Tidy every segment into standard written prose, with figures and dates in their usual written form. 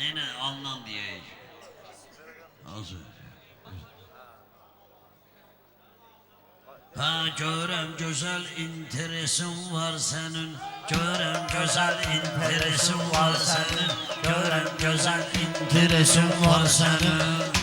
Yine alınan diyeyim. Hazır. Ha görem güzel interesin var senin. Görem güzel interesin var senin. Görem güzel interesin var senin.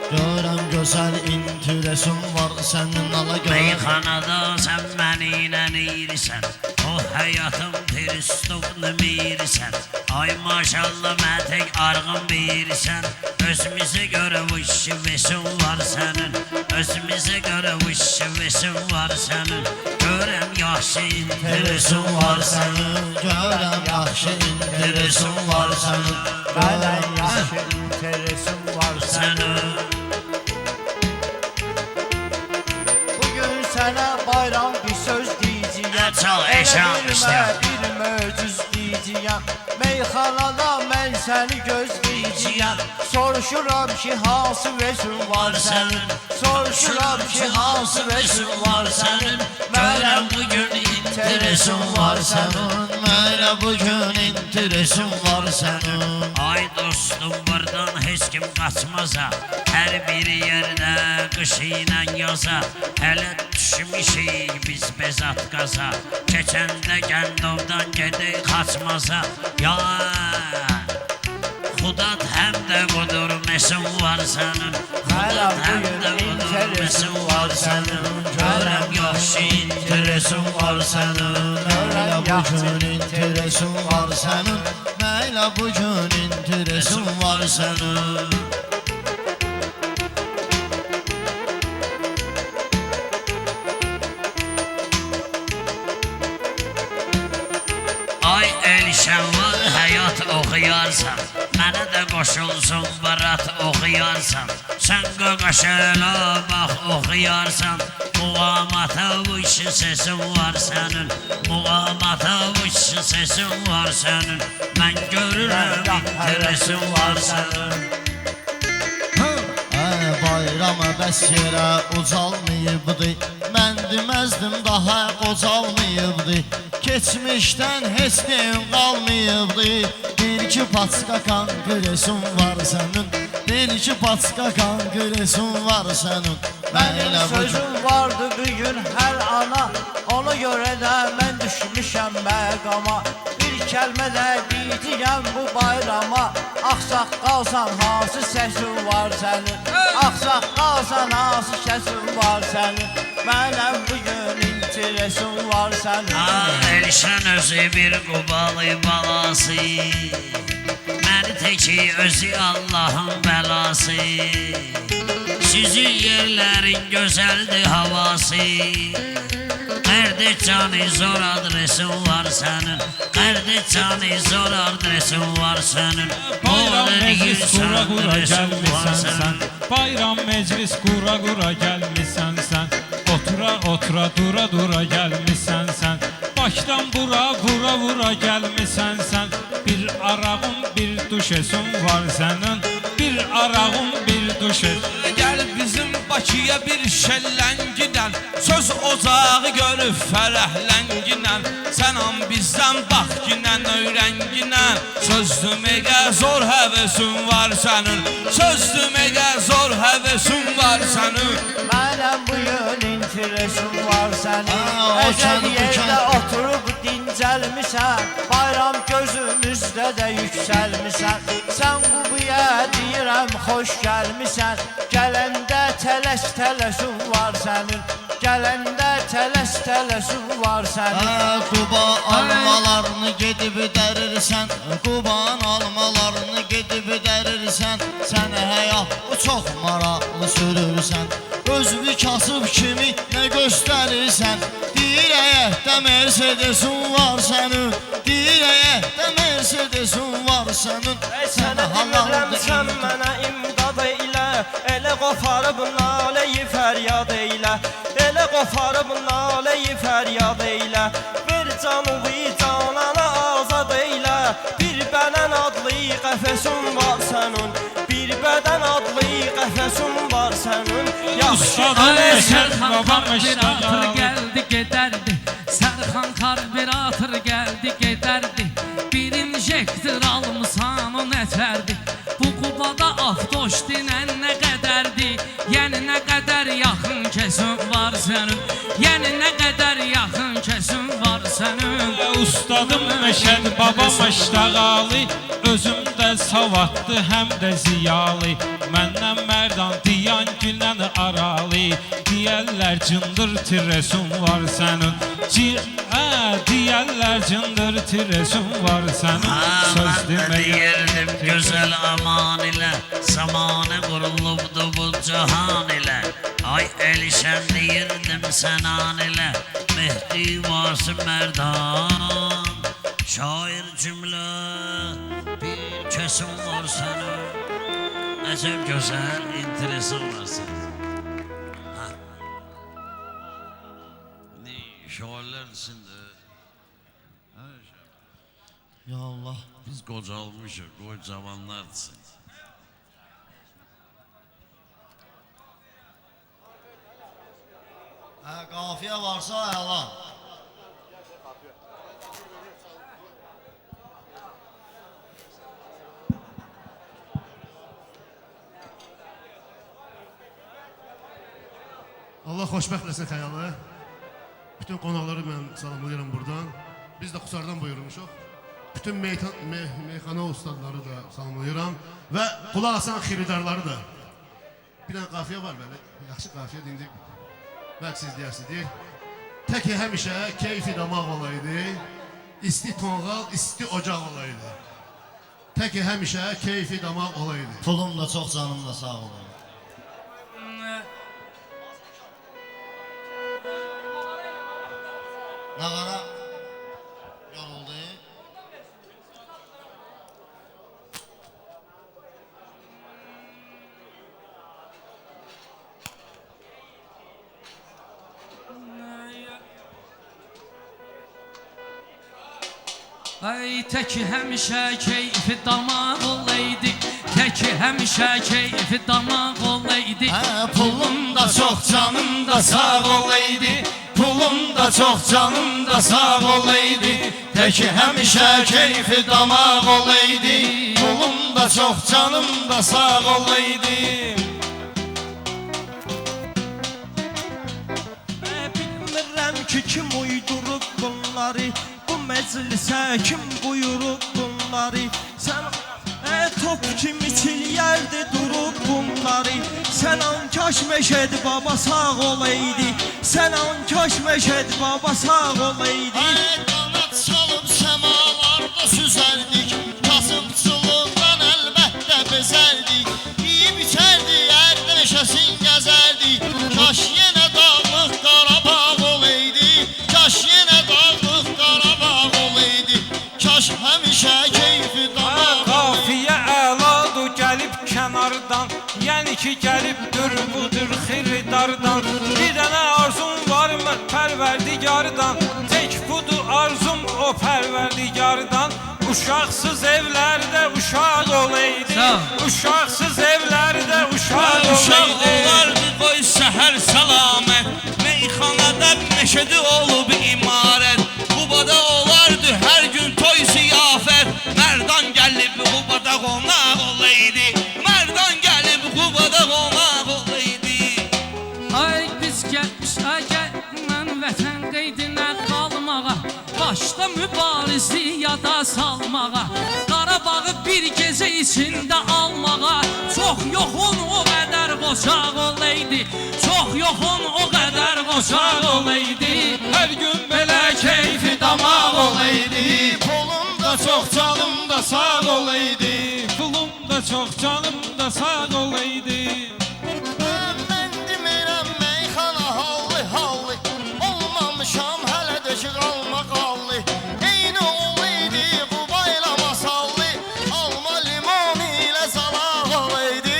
Görəm gözəl interesin var sənin ala görəm. Meyxanada sen mənimlə erirsən, o həyatım turistluğunu verirsən. Ay maşallah mətek arğın verirsən, özümüzə görə vışı vesin var sənin. Özümüzə görə vışı vesin var sənin. Görəm yaxşı interesin var sənin. Görəm yaxşı interesin var sənin. Görəm yaxşı interesin var sənin. Sənə bayram bir söz deyəcəyəm. Çal eşan istəyəm. Bir möcüz deyəcəyəm. Meyxanada mən səni gözləyəcəyəm. Soruşuram ki hansı vesin var sənin. Soruşuram ki hansı vesin var sənin. Görəm bugün interesin var sənin. Mənə bugün interesin var sənin. Ay dostum buradan heç kim qaçmaza. Hər bir yerdə qış ilə yaza. Hələ düşmüşük biz bezat qaza. Keçəndə Gəndovdan gedək Xaçmaza. Ya Xudad həm də qudur mesin var sənin. Xudad həm də qudur mesin var sənin. Görəm yaxşı interesin var sənin. Mənə bugün interesin var sənin. Mənə bugün interesin var sənin. Ay Elşən var həyat oxuyarsan, mənə də qoşulsun barat oxuyarsan. Sən qaqaşələ bax oxuyarsan, muğamata vışı sesin var sənin. Muğamata vışı sesin var sənin. Mən görürəm interesin var sənin. Bayrama bəs yerə ucalmayıbdı. Mən deməzdim daha qocalmayıbdı. Keçmişdən heç neyim qalmayıbdı. Bir iki paçka kongresin var sənin. Bir iki paçka kongresin var sənin. Mənim sözüm vardı bugün hər ana. Ona görə də mən düşmüşəm məqama. Bir kəlmə də deyəcəyəm bu bayrama. Axsaq qalsan hansı səsin var sənin. Axsaq qalsan hansı səsin var sənin. Mənəm bugün interesin var sənin. Elşən özü bir qubalı balası. Məni teki özü Allahın bəlası. Sizin yerlərin gözəldir havası. Qərdi canı zor adresin var sənin. Qərdi canı zor adresin var sənin. Bayram meclis qura qura gəlmisən sən. Bayram meclis qura qura gəlmisən sən. Otura otura dura dura gəlmisən sən. Başdan bura vura vura gəlmisən sən. Bir arağın bir duşesin var sənin. Bir arağın bir duşesin. Gəl bizim Bakıya bir şəllənginən. Söz ocağı görüb fərəhlənginən. Sənam bizdən bax ginən öyrənginən. Söz deməyə zor həvəsin var sənin. Söz deməyə zor həvəsin var sənin. Mənəm bugün interesin var sənin. Əzəl yerdə oturub dincəlmisən. Bayram gözümüzdə də yüksəlmisən. Sən qubuya deyirəm xoş gəlmisən. Gələndə tələs-tələsin var sənin. Gələndə tələs-tələsin var sənin. Quba almalarını gedib dərirsən. Quban almalarını gedib dərirsən. Sən həyat çox maraqlı sürürsən. Özünü kasıb kimi nə göstərirsən. Deyir həyətdə Mercedesin var sənin. Deyir həyətdə Mercedesin var sənin. Sənə demirəm sən mənə imdad eylə. Elə qoparıb naləyi fəryad eylə. Elə qoparıb naləyi fəryad eylə. Ver canımı canana azad eylə. Bir bədən adlı qəfəsin var sənin. Bir bədən adlı qəfəsin var sənin. Karbüratör geldi giderdi. Serkan karbüratör geldi giderdi. Birinci injektor almısan o nətərdir? Bu Qubada avtoş dinən nə qədərdir? Yəni nə qədər yaxın kəsin var sənin? Yəni nə qədər yaxın kəsin var sənin? Ustadım Məşəd babam əştəğalı, özümdə savadlı həm də ziyalı. Məndən mərdan diyan gülən aralı, deyərlər cındır tiresun var sənin. Deyərlər cındır tiresun var sənin. Söz demək Deyirdim gözəl aman ilə, zamanı qurulubdu bu cahan ilə. Ay Elişən deyirdim sənan ilə, Mehdi Vasım Mərdan. Şair cümlə bir kesim var sənin. Əcəb gözəl interesin var sənin. Şairlər içində Ya Allah. biz qocalmışıq, qoy cavanlar için. Qafiyə varsa əla. Allah xoşbəxt eləsin xəyalı. Bütün qonaqları mən salamlayıram buradan. Biz də Xusardan buyurmuşuq. Bütün meyxana ustadları da salamlayıram. Və qulaq asan xiridarları da. Bir dənə qafiyə var belə. Yaxşı qafiyə dindik. Bəlkə siz deyərsiniz. Təki həmişə keyfi damaq olaydı. İsti tonqal, isti ocaq olaydı. Təki həmişə keyfi damaq olaydı. Pulum da çox, canım da sağ olun. Nağara yoruldu. Ay təki həmişə keyfi damaq olaydı, təki həmişə keyfi damaq olaydı. Pulum da çox, canım da sağ olaydı. Pulum da çox, canım da sağ olaydı. Təki həmişə keyfi damaq olaydı. Pulum da çox, canım da sağ olaydı. Bilmirəm ki kim uydurub bunları, bu məclisə kim buyurub bunları. Sən top kimi çilyərdi durub bunları. Sən ankaş Məşəd baba sağ olaydı. Sən ankaş Məşəd baba sağ olaydı. Qanat çalıb səmalarda süzərdik. Kasıbçılığından əlbəttə bezərdik. Yiyib içərdik, ərdə meşəsin gəzərdik. Kaş yenə dağlıq Qarabağ olaydı. Kaş yenə dağlıq Qarabağ olaydı. Kaş həmişə keyfi damaq olaydı. Qafiyə əladır gəlib kənardan, yəni ki gəlibdir budur xiridardan. Bir dənə arzum var mən pərverdigardan, tək budur arzum o pərverdigardan. Uşaqsız evlərdə uşaq olaydı, uşaqsız evlərdə uşaq Uşaq olaydı. olardı qoy səhər salamət, meyxanada Məşədi olub imarət. Qubada olardı hər gün toy ziyafət, Mərdan gəlib Qubada qonaq olaydı. Mərdan gəlib Qubada qonaq olaydı. Ay biz gəlmiş, ay gəlmən vətən qeydinə qalmağa, başda mübarizi yada salmağa, Qarabağı bir gecə içində almağa. Çox yoxun o qədər qoçaq olaydı, çox yoxun o qədər qoçaq olaydı. Hər gün belə keyfi damaq olaydı. Pulum da çox, canım da sağ olaydı. Pulum da çox, canım da sağ olaydı. Mən demirəm meyxana hallı hallı. Olmamışam hələ döşü qalma qallı. Eyni olaydı bu bayrama sallı. Alma limon ilə zalaq olaydı.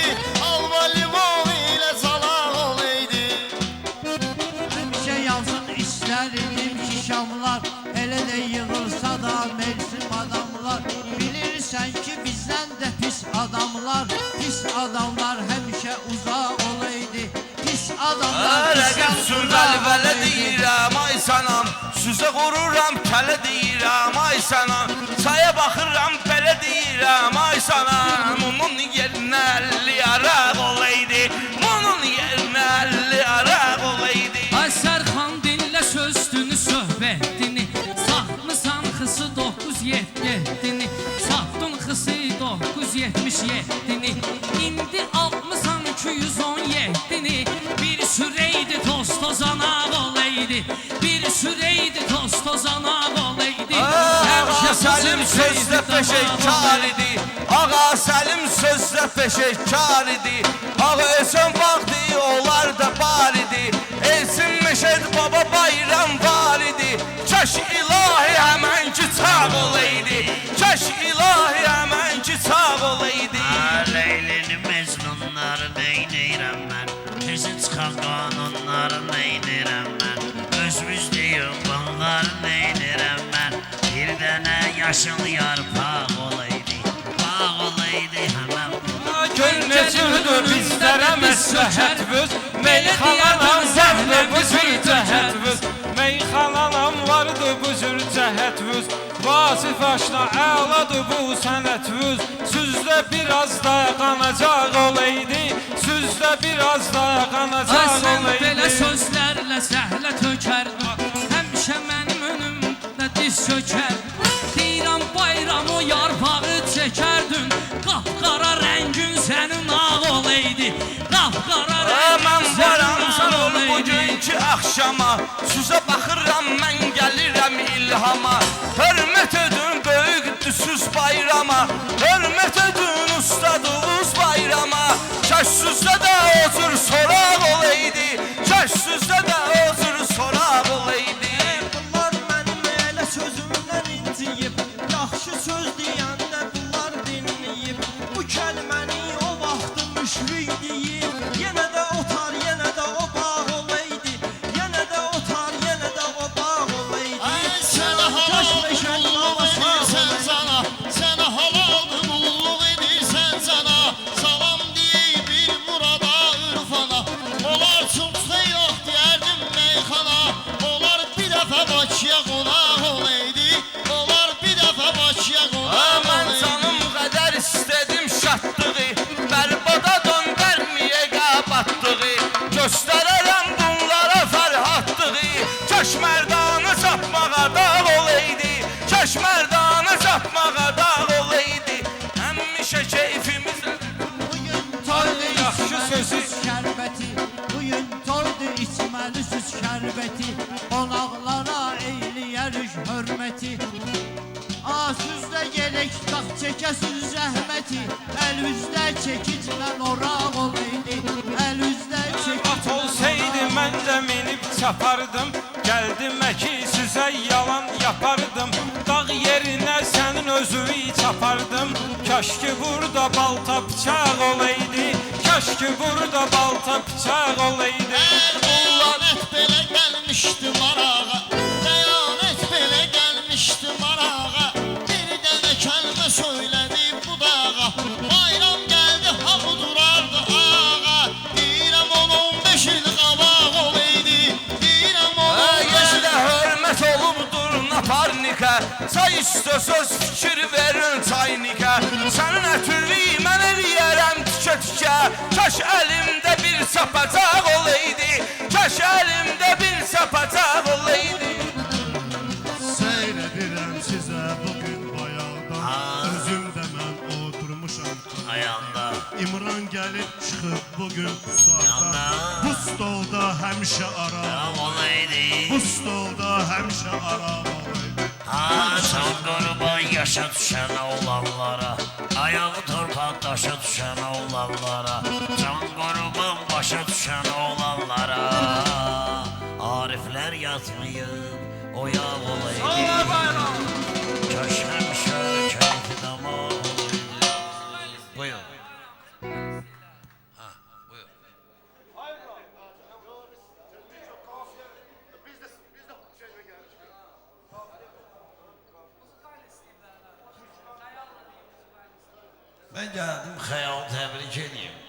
Alma limon ilə zalaq olaydı. Həmişə yazın istərdim ki şamlar, elə də yığılsa da mevsim adamlar. Bilirsən ki bizdən də pis adamlar, pis adamlar həmişə uzaq olaydı. Pis adamlar Rəqəm sürməli vələ deyirəm, ay sən sənam Süzə qururam, tələ deyirəm, ay sənam Çaya baxıram, belə deyirəm, ay sənam Bunun yerinə 50 araq olaydı Bunun yerinə 50 araq olaydı Ay Sərxan dinlə sözdünü, söhbətini Satmısan xısı 977-ni Satdın xısı 977-ni İndi almısan 217-ni Bir süreydi toz tozanaq olaydı Bir süreydi toz tozanaq olaydı Ağa Səlim sözdə peşəkar idi Ağa Səlim sözdə peşəkar idi Ağa Ölsən vaxtı onlar da bar idi Elsin Məşəd baba bayram var idi Kəş ilahi həmənki çağ olaydı Kəş ilahi həmənki çağ olaydı Leylini Mecnunları neynirəm mən Tezin çıxan qanunları neynirəm mən Özümüzdeyim bunları neynirəm mən Bir dənə yaşıl yarpaq olaydı Bağ olaydı həmən Gör necədir bizlərə məsləhət vüz Meyxananam vardı bu cür cəhət vüz Meyxananam vardı bu cür cəhət vüz Vasif aşna əladır bu sənət vüz Süzdə biraz da qanacaq olaydı Süzdə biraz da qanacaq Ay sən olaydı belə sözlərlə səhlə tökərdin Həmişə mənim önümdə diz çökərdin Deyirəm bayram o yarpağı çəkərdin Qapqara rəngin sənin ağ olaydı Qapqara Mən rəngin varam sənin sən ağ ol olaydı bugünkü axşama Süzə baxıram mən gəlirəm ilhama Hörmət edin böyükdüsüz bayrama Hörmət edin ustadınız bayrama Kəş süzdə də otur soraq olaydı Kəş süzdə də otur soraq olaydı Bunlar mənim elə sözümdən inciyib Yaxşı söz deyəndə bunlar dinləyib Bu kəlməni o vaxtı müşrik deyib Yenə də otar, yenə də o bağ olaydı Yenə də otar, yenə də o bağ olaydı Ay sənə halal qulluq edirsən sana Sənə halal qulluq edirsən sana Salam deyib bir murada ürfana Onlar çox yox deyərdim meyxana Onlar bir dəfə Bakıya qonaq olaydı Onlar bir dəfə Bakıya qonaq Mən olaydı canım qədər istədim şadlığı Bərbada döndərməyə qabatlığı Göstərərəm bunlara fərhatlığı Kəş mərdanı çapmağa dağ olaydı Kəş mərdanı çapmağa dağ olaydı Həmişə keyfimiz Bugün toydu yaxşı içməli sözü. süz şərbəti Bugün toydu içməli süz şərbəti Qonaqlara eyləyərik hörməti Süzdə gelək dağ çəkəsiz zəhməti Əl üzdə çəkiclə oraq olaydı Əl üzdə At çəkiclə olsaydı mən də minib çapardım Gəldim əki sizə yalan yapardım Dağ yerinə sənin özünü çapardım Kaş ki burada balta bıçaq olaydı Kaş ki burada balta bıçaq olaydı Dəyanət belə gəlmişdi marağa Dəyanət belə gəlmişdi marağa Bir dənə kəlmə söylədi bu dağa Bayram gəldi hamı durardı ağa Deyirəm 10-15 il qabaq olaydı Deyirəm 10-15 il Yerdə hörmət olubdur naparnikə Çay üstə söz fikir verin çaynikə Sənin ətürlüyü mən eləyərəm tikə-tikə Kəş əlimdə bir sapacaq olaydı Kəş əlimdə bir sapacaq olaydı Seyr edirəm sizə bugün bayaqdan Özüm də mən oturmuşam Ayağında İmran gəlib çıxıb bugün bu saatda Yanda. Bu stolda həmişə ara olaydı Bu stolda həmişə ara olaydı Can qurban yaşa düşən oğlanlara Ayağı torpaq daşa düşən oğlanlara Can qurban başa düşən oğlanlara Ariflər yatmayıb oyaq olaydı Kaş həmişə keyfi dama olaydı Buyur Buyur Mən gəldim Xəyal təbrik edeyim